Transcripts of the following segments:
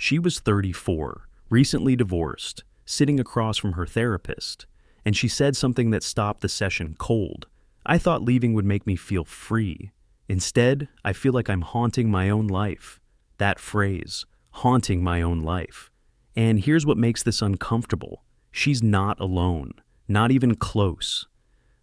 She was 34, recently divorced, sitting across from her therapist, and she said something that stopped the session cold. I thought leaving would make me feel free. Instead, I feel like I'm haunting my own life. That phrase, haunting my own life. And here's what makes this uncomfortable. She's not alone, not even close.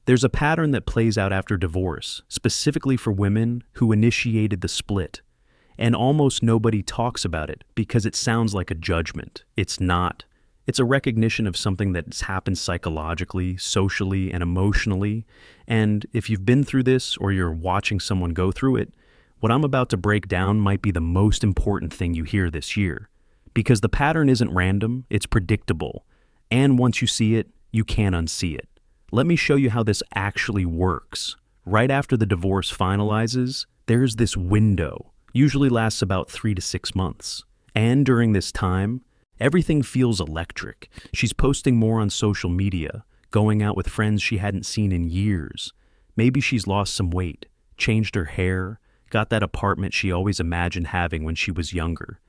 There's a pattern that plays out after divorce, specifically for women who initiated the split. And almost nobody talks about it because it sounds like a judgment. It's not. It's a recognition of something that's happened psychologically, socially, and emotionally. And if you've been through this or you're watching someone go through it, what I'm about to break down might be the most important thing you hear this year. Because the pattern isn't random, it's predictable. And once you see it, you can't unsee it. Let me show you how this actually works. Right after the divorce finalizes, there's this window. Usually lasts about 3 to 6 months. And during this time, everything feels electric. She's posting more on social media, going out with friends she hadn't seen in years. Maybe she's lost some weight, changed her hair, got that apartment she always imagined having when she was younger.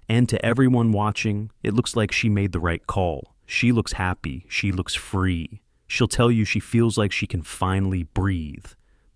And to everyone watching, it looks like she made the right call. She looks happy, she looks free. She'll tell you she feels like she can finally breathe.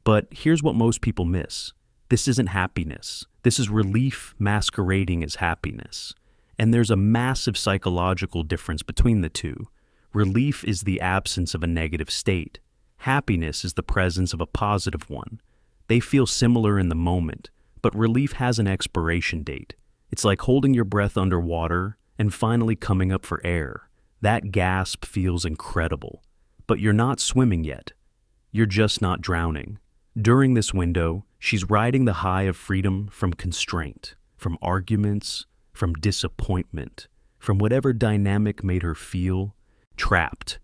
But here's what most people miss. This isn't happiness. This is relief masquerading as happiness. And there's a massive psychological difference between the two. Relief is the absence of a negative state. Happiness is the presence of a positive one. They feel similar in the moment, but relief has an expiration date. It's like holding your breath underwater and finally coming up for air. That gasp feels incredible. But you're not swimming yet. You're just not drowning. During this window, she's riding the high of freedom from constraint, from arguments, from disappointment, from whatever dynamic made her feel trapped.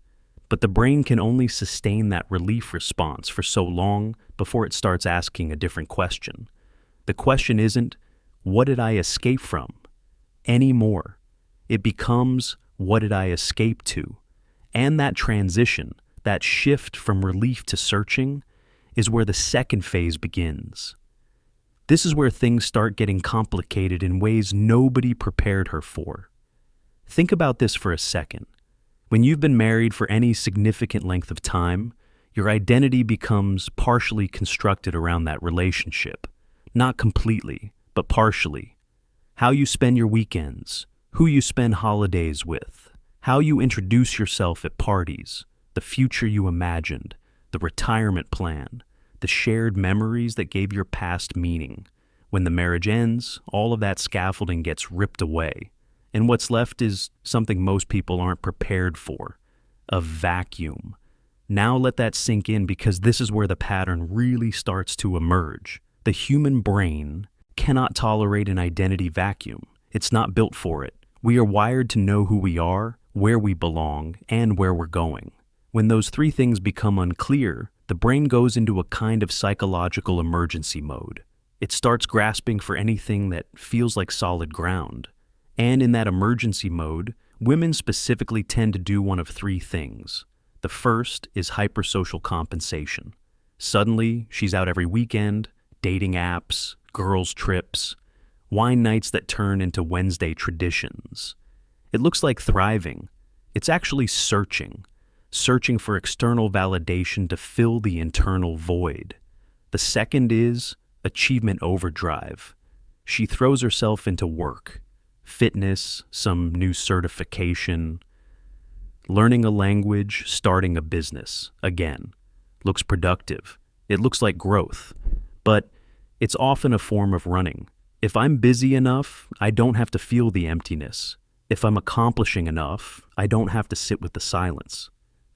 But the brain can only sustain that relief response for so long before it starts asking a different question. The question isn't, what did I escape from? Anymore. It becomes, what did I escape to? And that transition, that shift from relief to searching, is where the second phase begins. This is where things start getting complicated in ways nobody prepared her for. Think about this for a second. When you've been married for any significant length of time, your identity becomes partially constructed around that relationship. Not completely, but partially. How you spend your weekends, who you spend holidays with, how you introduce yourself at parties, the future you imagined, the retirement plan, the shared memories that gave your past meaning. When the marriage ends, all of that scaffolding gets ripped away. And what's left is something most people aren't prepared for, a vacuum. Now let that sink in because this is where the pattern really starts to emerge. The human brain cannot tolerate an identity vacuum. It's not built for it. We are wired to know who we are, where we belong, and where we're going. When those three things become unclear, the brain goes into a kind of psychological emergency mode. It starts grasping for anything that feels like solid ground. And in that emergency mode, women specifically tend to do one of three things. The first is hypersocial compensation. Suddenly, she's out every weekend, dating apps, girls' trips, wine nights that turn into Wednesday traditions. It looks like thriving. It's actually searching for external validation to fill the internal void. The second is achievement overdrive. She throws herself into work, fitness, some new certification, learning a language, starting a business. Again, looks productive. It looks like growth, but it's often a form of running. If I'm busy enough, I don't have to feel the emptiness. If I'm accomplishing enough, I don't have to sit with the silence.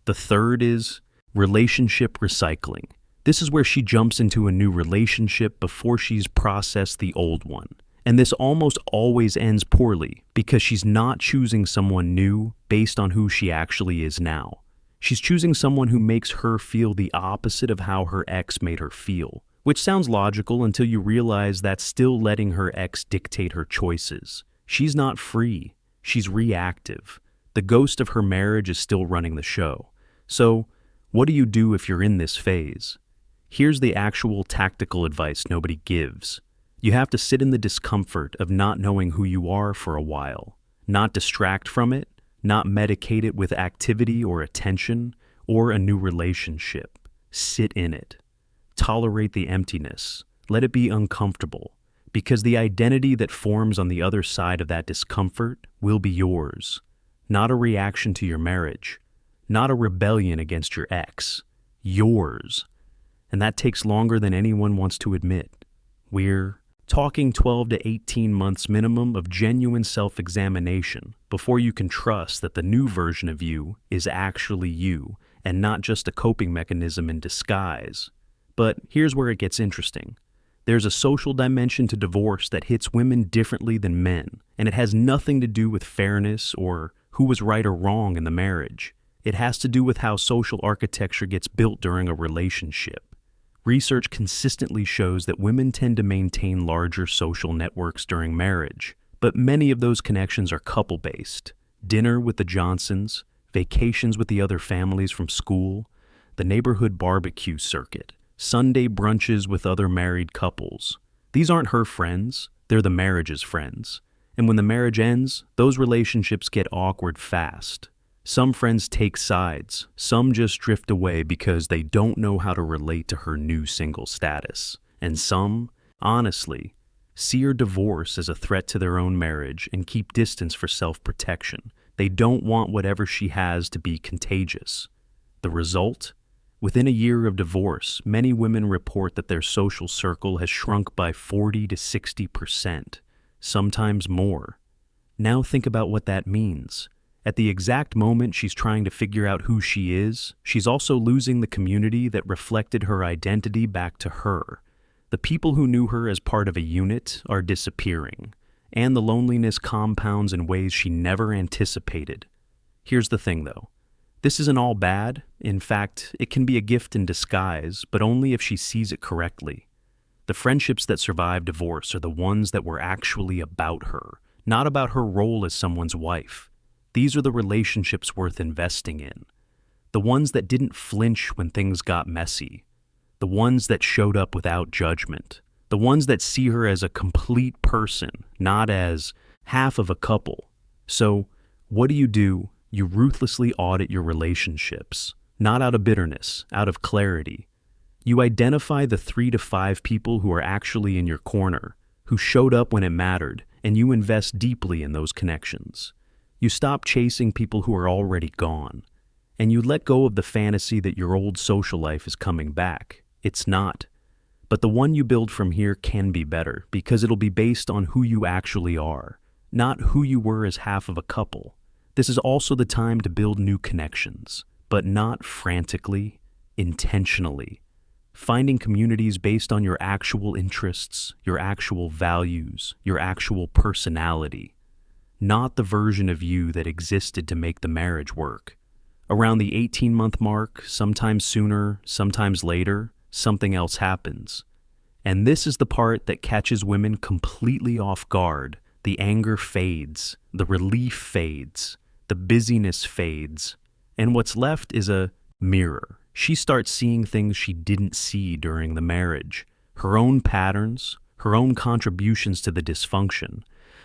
The third is relationship recycling. This is where she jumps into a new relationship before she's processed the old one. And this almost always ends poorly because she's not choosing someone new based on who she actually is now. She's choosing someone who makes her feel the opposite of how her ex made her feel, which sounds logical until you realize that's still letting her ex dictate her choices. She's not free. She's reactive. The ghost of her marriage is still running the show. So, what do you do if you're in this phase? Here's the actual tactical advice nobody gives. You have to sit in the discomfort of not knowing who you are for a while, not distract from it, not medicate it with activity or attention or a new relationship. Sit in it. Tolerate the emptiness. Let it be uncomfortable, because the identity that forms on the other side of that discomfort will be yours, not a reaction to your marriage, not a rebellion against your ex. Yours. And that takes longer than anyone wants to admit. We're talking 12 to 18 months minimum of genuine self-examination before you can trust that the new version of you is actually you and not just a coping mechanism in disguise. But here's where it gets interesting. There's a social dimension to divorce that hits women differently than men, and it has nothing to do with fairness or who was right or wrong in the marriage. It has to do with how social architecture gets built during a relationship. Research consistently shows that women tend to maintain larger social networks during marriage, but many of those connections are couple-based. Dinner with the Johnsons, vacations with the other families from school, the neighborhood barbecue circuit, Sunday brunches with other married couples. These aren't her friends, they're the marriage's friends. And when the marriage ends, those relationships get awkward fast. Some friends take sides, some just drift away because they don't know how to relate to her new single status. And some, honestly, see her divorce as a threat to their own marriage and keep distance for self-protection. They don't want whatever she has to be contagious. The result? Within a year of divorce, many women report that their social circle has shrunk by 40 to 60%, sometimes more. Now think about what that means. At the exact moment she's trying to figure out who she is, she's also losing the community that reflected her identity back to her. The people who knew her as part of a unit are disappearing, and the loneliness compounds in ways she never anticipated. Here's the thing, though. This isn't all bad. In fact, it can be a gift in disguise, but only if she sees it correctly. The friendships that survive divorce are the ones that were actually about her, not about her role as someone's wife. These are the relationships worth investing in. The ones that didn't flinch when things got messy. The ones that showed up without judgment. The ones that see her as a complete person, not as half of a couple. So, what do? You ruthlessly audit your relationships, not out of bitterness, out of clarity. You identify the 3 to 5 people who are actually in your corner, who showed up when it mattered, and you invest deeply in those connections. You stop chasing people who are already gone, and you let go of the fantasy that your old social life is coming back. It's not. But the one you build from here can be better, because it'll be based on who you actually are, not who you were as half of a couple. This is also the time to build new connections, but not frantically, intentionally. Finding communities based on your actual interests, your actual values, your actual personality. Not the version of you that existed to make the marriage work. Around the 18-month mark, sometimes sooner, sometimes later, something else happens. And this is the part that catches women completely off guard. The anger fades, the relief fades, the busyness fades, and what's left is a mirror. She starts seeing things she didn't see during the marriage. Her own patterns, her own contributions to the dysfunction,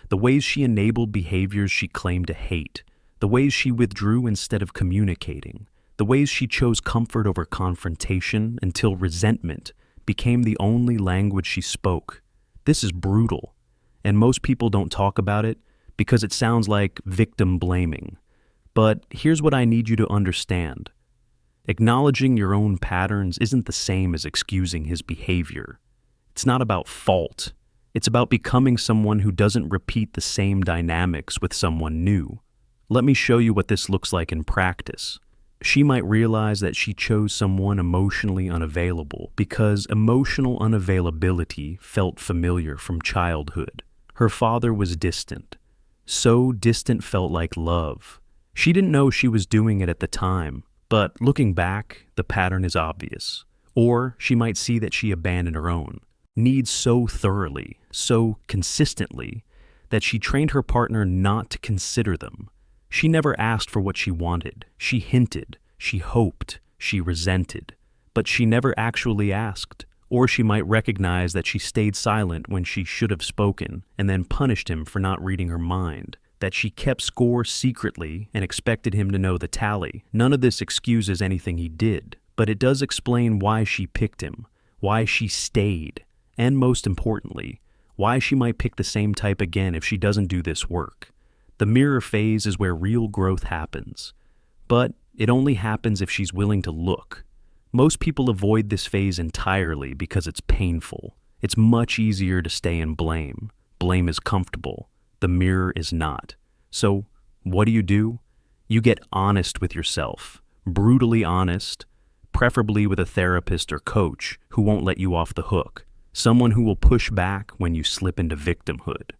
the ways she enabled behaviors she claimed to hate, the ways she withdrew instead of communicating, the ways she chose comfort over confrontation until resentment became the only language she spoke. This is brutal, and most people don't talk about it because it sounds like victim blaming. But here's what I need you to understand. Acknowledging your own patterns isn't the same as excusing his behavior. It's not about fault. It's about becoming someone who doesn't repeat the same dynamics with someone new. Let me show you what this looks like in practice. She might realize that she chose someone emotionally unavailable because emotional unavailability felt familiar from childhood. Her father was distant. So distant felt like love. She didn't know she was doing it at the time, but looking back, the pattern is obvious. Or she might see that she abandoned her own needs so thoroughly, so consistently, that she trained her partner not to consider them. She never asked for what she wanted. She hinted, she hoped, she resented, but she never actually asked, Or she might recognize that she stayed silent when she should have spoken and then punished him for not reading her mind, that she kept score secretly and expected him to know the tally. None of this excuses anything he did, but it does explain why she picked him, why she stayed, and most importantly, why she might pick the same type again if she doesn't do this work. The mirror phase is where real growth happens, but it only happens if she's willing to look. Most people avoid this phase entirely because it's painful. It's much easier to stay in blame. Blame is comfortable. The mirror is not. So, what do? You get honest with yourself, brutally honest, preferably with a therapist or coach who won't let you off the hook, someone who will push back when you slip into victimhood.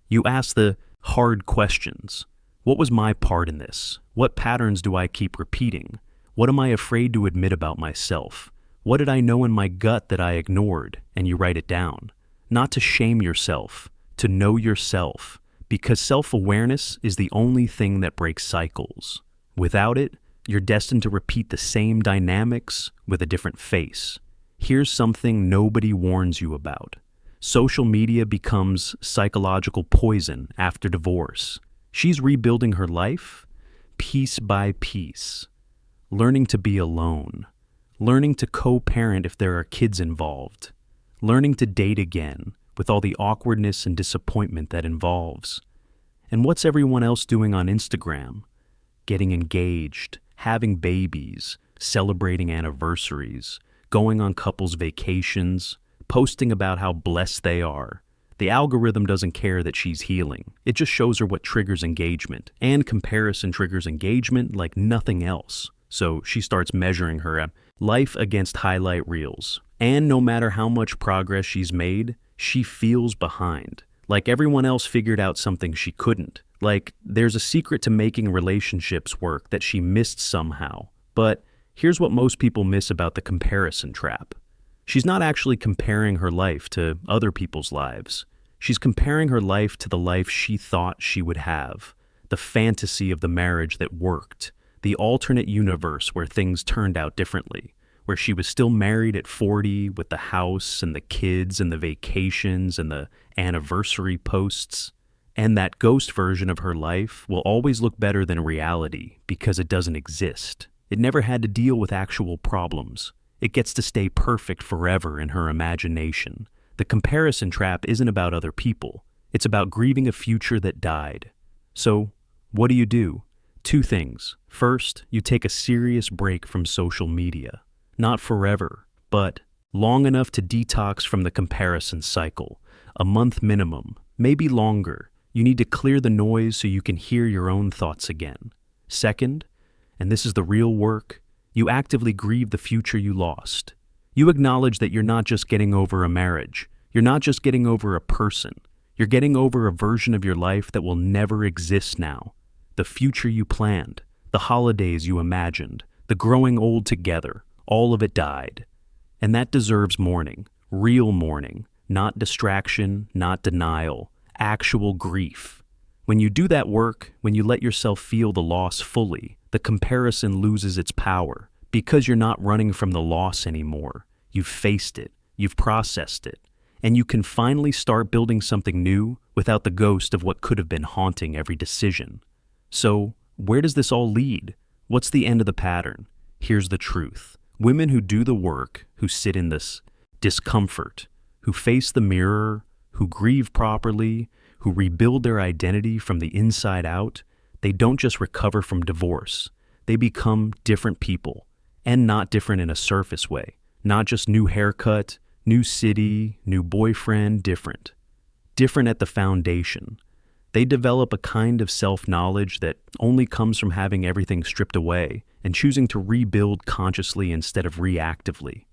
You ask the hard questions. What was my part in this? What patterns do I keep repeating? What am I afraid to admit about myself? What did I know in my gut that I ignored? And you write it down. Not to shame yourself, to know yourself, because self-awareness is the only thing that breaks cycles. Without it, you're destined to repeat the same dynamics with a different face. Here's something nobody warns you about. Social media becomes psychological poison after divorce. She's rebuilding her life piece by piece. Learning to be alone, learning to co-parent if there are kids involved, learning to date again with all the awkwardness and disappointment that involves. And what's everyone else doing on Instagram? Getting engaged, having babies, celebrating anniversaries, going on couples' vacations, posting about how blessed they are. The algorithm doesn't care that she's healing. It just shows her what triggers engagement, and comparison triggers engagement like nothing else. So she starts measuring her life against highlight reels. And no matter how much progress she's made, she feels behind. Like everyone else figured out something she couldn't. Like there's a secret to making relationships work that she missed somehow. But here's what most people miss about the comparison trap. She's not actually comparing her life to other people's lives. She's comparing her life to the life she thought she would have. The fantasy of the marriage that worked. The alternate universe where things turned out differently, where she was still married at 40 with the house and the kids and the vacations and the anniversary posts. And that ghost version of her life will always look better than reality because it doesn't exist. It never had to deal with actual problems. It gets to stay perfect forever in her imagination. The comparison trap isn't about other people. It's about grieving a future that died. So, what do? Two things. First, you take a serious break from social media. Not forever, but long enough to detox from the comparison cycle. A month minimum, maybe longer. You need to clear the noise so you can hear your own thoughts again. Second, and this is the real work, you actively grieve the future you lost. You acknowledge that you're not just getting over a marriage. You're not just getting over a person. You're getting over a version of your life that will never exist now. The future you planned, the holidays you imagined, the growing old together, all of it died. And that deserves mourning, real mourning, not distraction, not denial, actual grief. When you do that work, when you let yourself feel the loss fully, the comparison loses its power because you're not running from the loss anymore. You've faced it, you've processed it, and you can finally start building something new without the ghost of what could have been haunting every decision. So, where does this all lead? What's the end of the pattern? Here's the truth. Women who do the work, who sit in this discomfort, who face the mirror, who grieve properly, who rebuild their identity from the inside out, they don't just recover from divorce. They become different people, and not different in a surface way. Not just new haircut, new city, new boyfriend, different. Different at the foundation. They develop a kind of self-knowledge that only comes from having everything stripped away and choosing to rebuild consciously instead of reactively.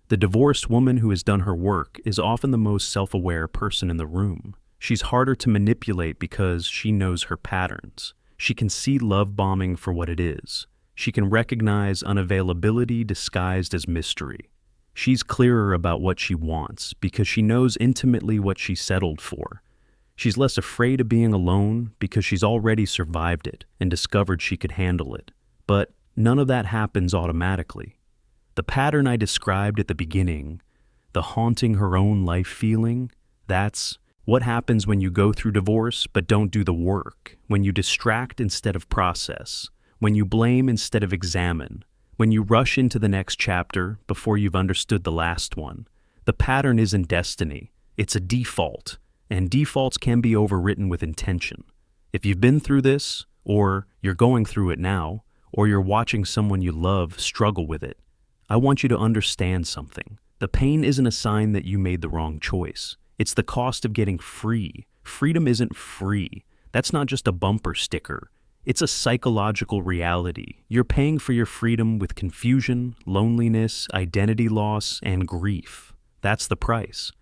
The divorced woman who has done her work is often the most self-aware person in the room. She's harder to manipulate because she knows her patterns. She can see love bombing for what it is. She can recognize unavailability disguised as mystery. She's clearer about what she wants because she knows intimately what she settled for. She's less afraid of being alone because she's already survived it and discovered she could handle it. But none of that happens automatically. The pattern I described at the beginning, the haunting her own life feeling. That's what happens when you go through divorce but don't do the work, when you distract instead of process, when you blame instead of examine, when you rush into the next chapter before you've understood the last one. The pattern isn't destiny, it's a default, and defaults can be overwritten with intention. If you've been through this, or you're going through it now, or you're watching someone you love struggle with it, I want you to understand something. The pain isn't a sign that you made the wrong choice. It's the cost of getting free. Freedom isn't free. That's not just a bumper sticker. It's a psychological reality. You're paying for your freedom with confusion, loneliness, identity loss, and grief. That's the price.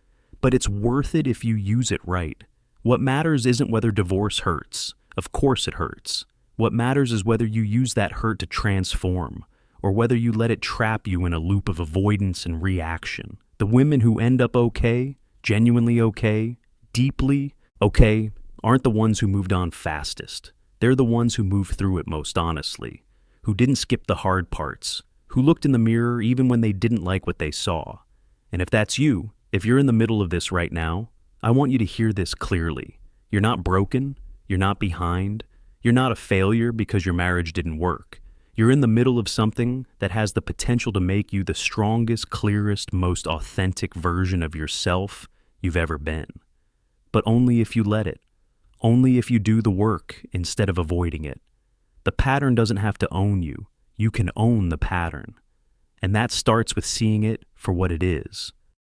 But it's worth it if you use it right. What matters isn't whether divorce hurts. Of course it hurts. What matters is whether you use that hurt to transform, or whether you let it trap you in a loop of avoidance and reaction. The women who end up okay, genuinely okay, deeply okay, aren't the ones who moved on fastest. They're the ones who moved through it most honestly, who didn't skip the hard parts, who looked in the mirror even when they didn't like what they saw. And if that's you, if you're in the middle of this right now, I want you to hear this clearly. You're not broken, you're not behind, you're not a failure because your marriage didn't work. You're in the middle of something that has the potential to make you the strongest, clearest, most authentic version of yourself you've ever been. But only if you let it. Only if you do the work instead of avoiding it. The pattern doesn't have to own you. You can own the pattern. And that starts with seeing it for what it is.